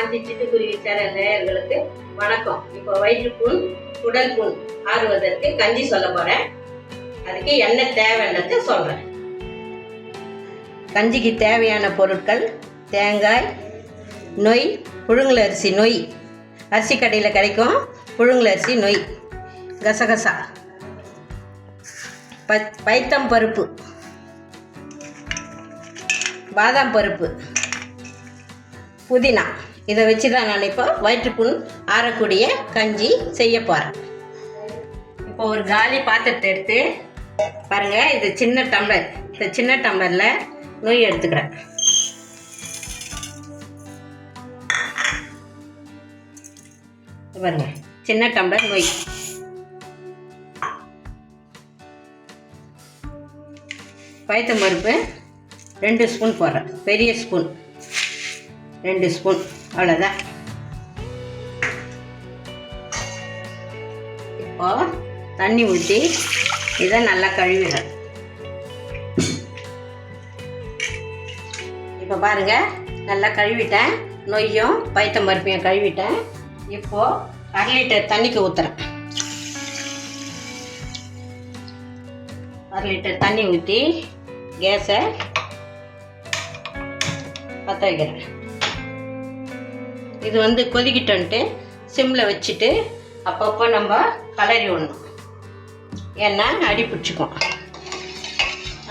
சாந்தி சிட்டுக்குருவி சேனல் நேயர்களுக்கு வணக்கம். இப்போ வயிற்றுப்புண் குடல் புண் ஆறுவதற்கு கஞ்சி சொல்ல போறேன். அதுக்கு என்ன தேவைன்றது சொல்றேன். கஞ்சிக்கு தேவையான பொருட்கள்: தேங்காய், நொய், புழுங்கல் அரிசி நொய், அரிசி கடையில் கிடைக்கும் புழுங்கல் அரிசி நொய், கசகசா, பைத்தம் பருப்பு, பாதாம் பருப்பு, புதினா. இதை வச்சு தான் நான் இப்போ வயிற்றுப்புண் ஆறக்கூடிய கஞ்சி செய்ய போகிறேன். இப்போ ஒரு காலி பாத்திரத்தை எடுத்து பாருங்கள், இது சின்ன டம்ளர். இந்த சின்ன டம்ளரில் நொய் எடுத்துக்கிறேன். பாருங்க, சின்ன டம்ளர் நொய். பைத்தம் பருப்பு 2 ஸ்பூன் போடுறேன், பெரிய ஸ்பூன் 2 ஸ்பூன், அவ்வளோதான். இப்போ தண்ணி ஊற்றி இதை நல்லா கழுவிடுறேன். இப்போ பாருங்க, நல்லா கழுவிட்டேன். நொய்யும் பைத்தம் பருப்பையும் கழுவிட்டேன். இப்போது 1/2 லிட்டர் தண்ணிக்கு ஊற்றுறேன். 1/2 லிட்டர் தண்ணி ஊற்றி கேஸை பற்ற வைக்கிறேன். இது கொதிக்கிட்டோன்ட்டு சிம்மில் வச்சுட்டு அப்பப்போ நம்ம கலரி விடணும். ஏன்னா அடி பிடிச்சிக்கும்.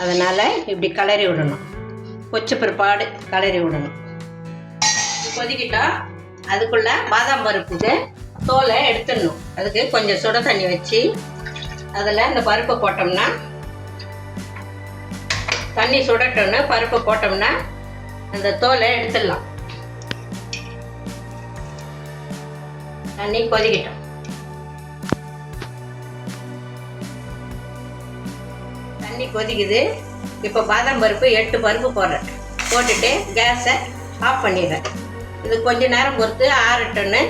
அதனால் இப்படி கலரி விடணும். கொச்ச பிற்பாடு கலரி விடணும். கொதிக்கிட்டோம். அதுக்குள்ளே பாதாம் பருப்புக்கு தோலை எடுத்துடணும். அதுக்கு கொஞ்சம் சுட தண்ணி வச்சு அதில் இந்த பருப்பை போட்டோம்னா, தண்ணி சுடட்டோன்னு பருப்பை போட்டோம்னா அந்த தோலை எடுத்துடலாம். தண்ணி கொதிக்கிட்டோம். தண்ணி கொதிக்குது. இப்போ பாதாம் பருப்பு 8 பருப்பு போடுறேன். போட்டுட்டு கேஸை ஆஃப் பண்ணிடுறேன். இது கொஞ்ச நேரம் பொறுத்து ஆறட்டோன்னு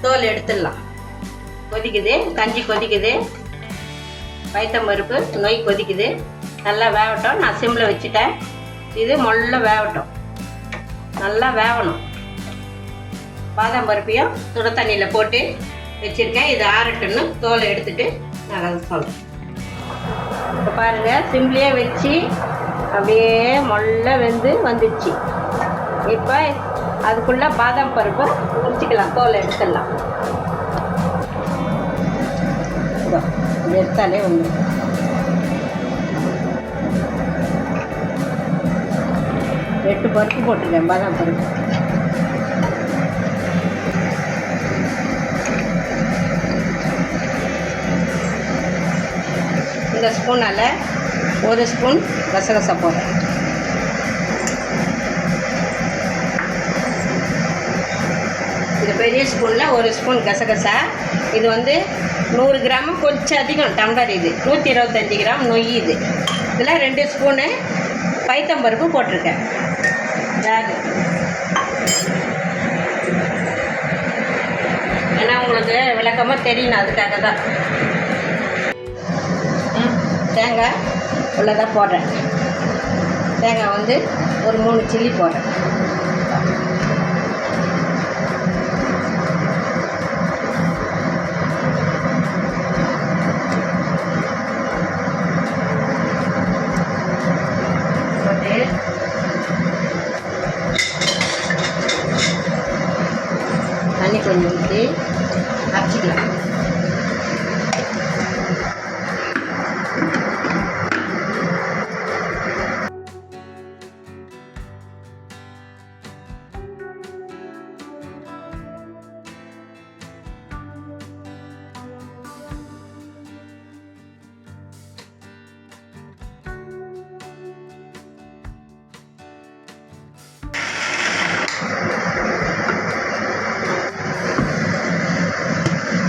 தோல் எடுத்துடலாம். கொதிக்குது, கஞ்சி கொதிக்குது, பைத்தம் பருப்பு நொய் கொதிக்குது. நல்லா வேகட்டும். நான் சிம்மில் வச்சுட்டேன். இது மொள்ள வேகட்டும், நல்லா வேகணும். பாதாம் பருப்பையும் சுட தண்ணியில் போட்டு வச்சுருக்கேன். இது ஆறட்டுன்னு தோலை எடுத்துட்டு நான் அதை சொல்கிறேன். இப்போ பாருங்கள், சிம்லேயே வச்சு அப்படியே மொள்ள வந்துடுச்சு. இப்போ அதுக்குள்ளே பாதாம் பருப்பை உரிச்சிக்கலாம். தோலை எடுத்துடலாம். இது எடுத்தாலே வந்துடும். எட்டு பருப்பு போட்டிருக்கேன், பாதாம் பருப்பு. இந்த ஸ்பூனால் 1 ஸ்பூன் கசகசா போடுறேன். இது பெரிய ஸ்பூனில் 1 ஸ்பூன் கசகசா. இது 100 கிராமு, கொஞ்சம் அதிகம் டம்ளர். இது 125 கிராம் நொய். இது இதில் 2 ஸ்பூனு பைத்தம் பருப்பு போட்டிருக்கேன். ஏன்னா உங்களுக்கு விளக்கமாக தெரியணும், அதுக்காக தான். தேங்காய் உள்ளதான் போடுறேன். தேங்காய் ஒரு 3 சில்லி போடுறேன். தண்ணி கொஞ்சம் ஊற்றி அரைச்சிக்கலாம்.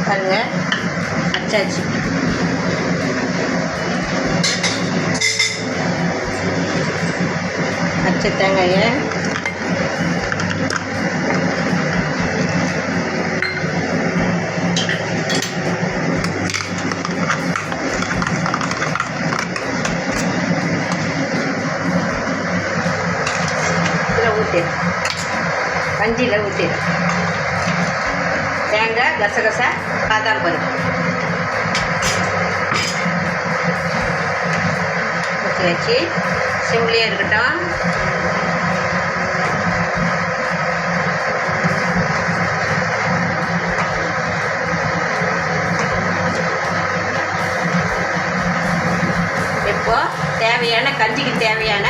பாருங்க, அச்சாச்சு. அச்ச தேங்காயை கஞ்சியில் ஊற்றிடும். தேங்காய், கசகசா, பாதாம் பருப்பு ஊற்றி வச்சு சிம்லேயே இருக்கட்டும். இப்போது தேவையான கஞ்சிக்கு தேவையான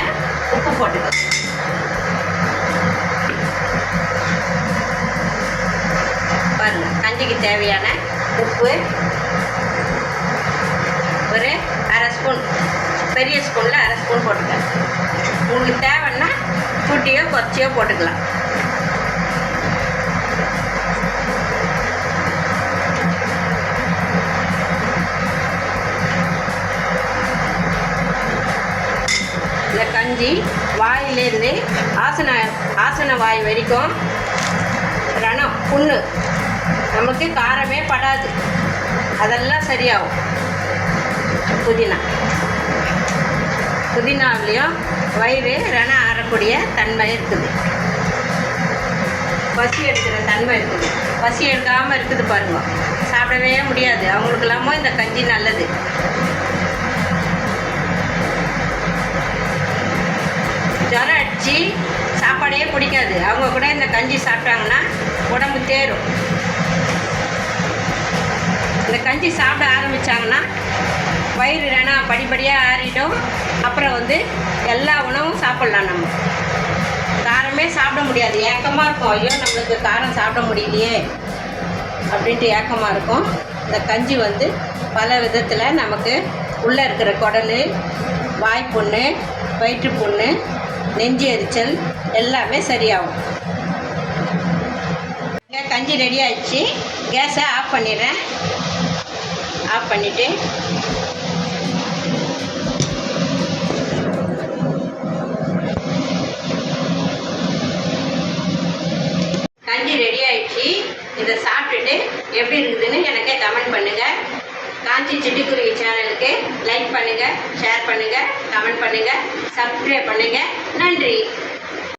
உப்பு போட்டுக்கணும். பாருங்கள், கஞ்சிக்கு தேவையான உப்பு ஒரு அரை ஸ்பூன், பெரிய ஸ்பூனில் அரை ஸ்பூன் போட்டுக்கலாம். உங்களுக்கு தேவைன்னா கூட்டியோ குறைச்சியோ போட்டுக்கலாம். இந்த கஞ்சி வாயிலேருந்து ஆசன வாய் வரைக்கும் ரணம் புண்ணு, நமக்கு காரமே படாது, அதெல்லாம் சரியாகும். புதினாவிலையும் வயிறு ரணம் ஆறக்கூடிய தன்மை இருக்குது, பசி எடுக்கிற தன்மை இருக்குது. பசி எடுக்காமல் இருக்குது பாருங்க, சாப்பிடவே முடியாது. அவங்களுக்கெல்லாமோ இந்த கஞ்சி நல்லது. ஜுரம் அடித்து சாப்பாடே பிடிக்காது, அவங்க கூட இந்த கஞ்சி சாப்பிட்டாங்கன்னா உடம்பு தேரும். இந்த கஞ்சி சாப்பிட ஆரம்பித்தாங்கன்னா வயிறு வேணா படிப்படியாக ஆறிடும். அப்புறம் எல்லா உணவும் சாப்பிட்லாம். நம்ம காரமே சாப்பிட முடியாது, ஏக்கமாக இருக்கும். ஐயோ நம்மளுக்கு காரம் சாப்பிட முடியலையே அப்படின்ட்டு ஏக்கமாக இருக்கும். இந்த கஞ்சி பல விதத்தில் நமக்கு உள்ளே இருக்கிற குடல், வாய்ப்புண்ணு, வயிற்றுப்புண்ணு, நெஞ்சு எரிச்சல் எல்லாமே சரியாகும். கஞ்சி ரெடி ஆகிடுச்சு. கேஸை ஆஃப் பண்ணிடுறேன். ஆஃப் பண்ணிவிட்டு கஞ்சி ரெடி ஆகிடுச்சு. இதை சாப்பிட்டுட்டு எப்படி இருக்குதுன்னு எனக்கே கமெண்ட் பண்ணுங்கள். காஞ்சி சிட்டுக்குருவி சேனலுக்கு லைக் பண்ணுங்கள், ஷேர் பண்ணுங்கள், கமெண்ட் பண்ணுங்கள், சப்ஸ்கிரைப் பண்ணுங்கள். நன்றி.